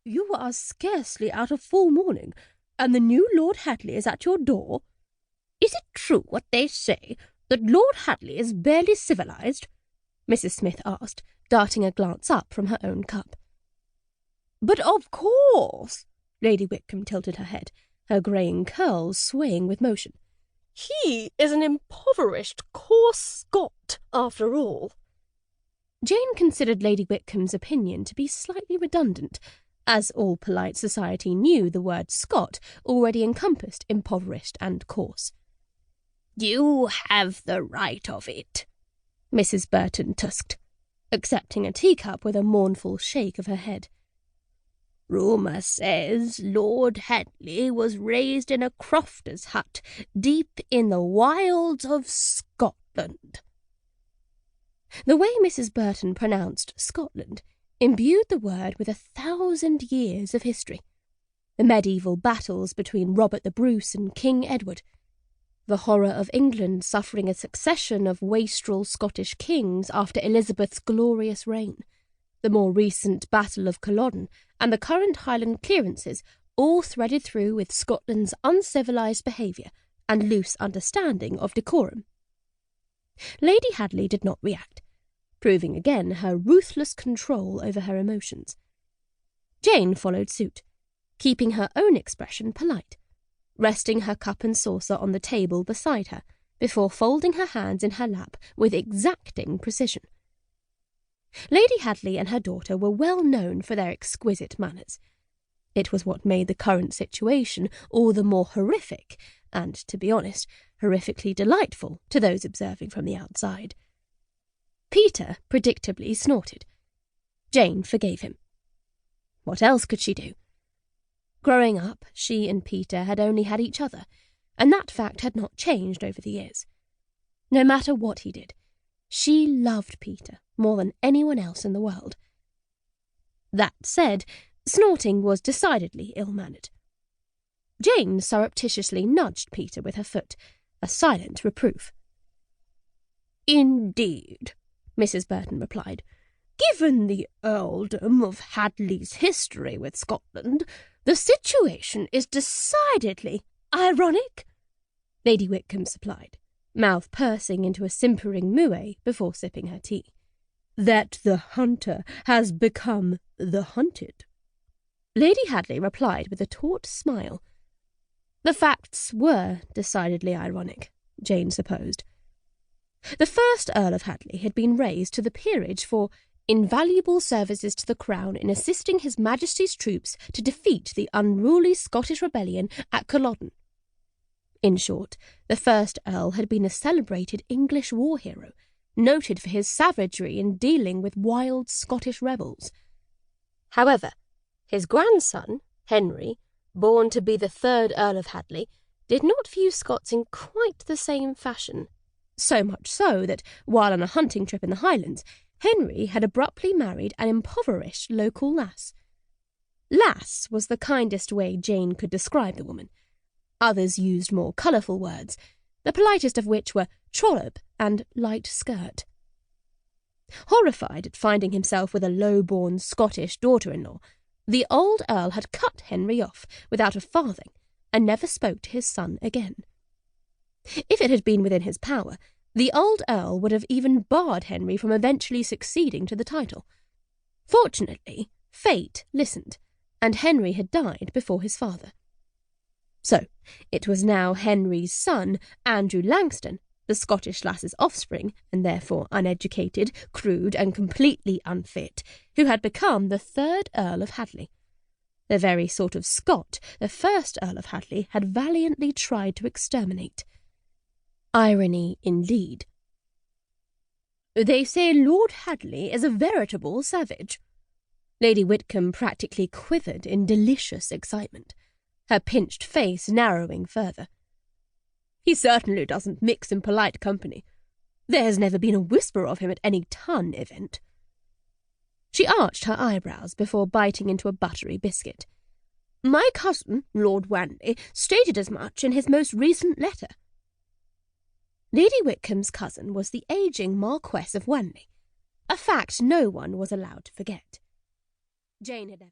You are scarcely out of full mourning, and the new Lord Hadley is at your door. Is it true what they say, that Lord Hadley is barely civilized?" Mrs. Smith asked, darting a glance up from her own cup. "But of course," Lady Whitcomb tilted her head, her greying curls swaying with motion. "He is an impoverished, coarse Scot, after all." Jane considered Lady Whitcomb's opinion to be slightly redundant, as all polite society knew the word Scot already encompassed impoverished and coarse. "You have the right of it," Mrs. Burton tusked, accepting a teacup with a mournful shake of her head. "Rumour says Lord Hadley was raised in a crofter's hut deep in the wilds of Scotland." The way Mrs. Burton pronounced Scotland imbued the word with 1,000 years of history. The medieval battles between Robert the Bruce and King Edward, the horror of England suffering a succession of wastrel Scottish kings after Elizabeth's glorious reign, the more recent Battle of Culloden, and the current Highland clearances, all threaded through with Scotland's uncivilised behaviour and loose understanding of decorum. Lady Hadley did not react, proving again her ruthless control over her emotions. Jane followed suit, keeping her own expression polite, resting her cup and saucer on the table beside her before folding her hands in her lap with exacting precision. Lady Hadley and her daughter were well known for their exquisite manners. It was what made the current situation all the more horrific, and, to be honest, horrifically delightful to those observing from the outside. Peter predictably snorted. Jane forgave him. What else could she do? Growing up, she and Peter had only had each other, and that fact had not changed over the years. No matter what he did, she loved Peter more than anyone else in the world. That said, snorting was decidedly ill-mannered. Jane surreptitiously nudged Peter with her foot, a silent reproof. "Indeed," Mrs. Burton replied. "Given the earldom of Hadley's history with Scotland, the situation is decidedly ironic," Lady Whitcomb supplied, mouth pursing into a simpering moue before sipping her tea. "That the hunter has become the hunted." Lady Hadley replied with a taut smile. The facts were decidedly ironic, Jane supposed. The first Earl of Hadley had been raised to the peerage for invaluable services to the Crown in assisting His Majesty's troops to defeat the unruly Scottish rebellion at Culloden. In short, the first Earl had been a celebrated English war hero, noted for his savagery in dealing with wild Scottish rebels. However, his grandson, Henry, born to be the third Earl of Hadley, did not view Scots in quite the same fashion. So much so that, while on a hunting trip in the Highlands, Henry had abruptly married an impoverished local lass. Lass was the kindest way Jane could describe the woman. Others used more colourful words, the politest of which were trollop and light skirt. Horrified at finding himself with a low-born Scottish daughter-in-law, the old Earl had cut Henry off without a farthing and never spoke to his son again. If it had been within his power, the old Earl would have even barred Henry from eventually succeeding to the title. Fortunately, fate listened, and Henry had died before his father. So, it was now Henry's son, Andrew Langston, the Scottish lass's offspring, and therefore uneducated, crude, and completely unfit, who had become the third Earl of Hadley. The very sort of Scot the first Earl of Hadley had valiantly tried to exterminate. Irony indeed. "They say Lord Hadley is a veritable savage." Lady Whitcomb practically quivered in delicious excitement, her pinched face narrowing further. "He certainly doesn't mix in polite company. There has never been a whisper of him at any Ton event." She arched her eyebrows before biting into a buttery biscuit. "My cousin, Lord Wanley, stated as much in his most recent letter." Lady Whitcomb's cousin was the ageing Marquess of Wanley, a fact no one was allowed to forget. Jane had never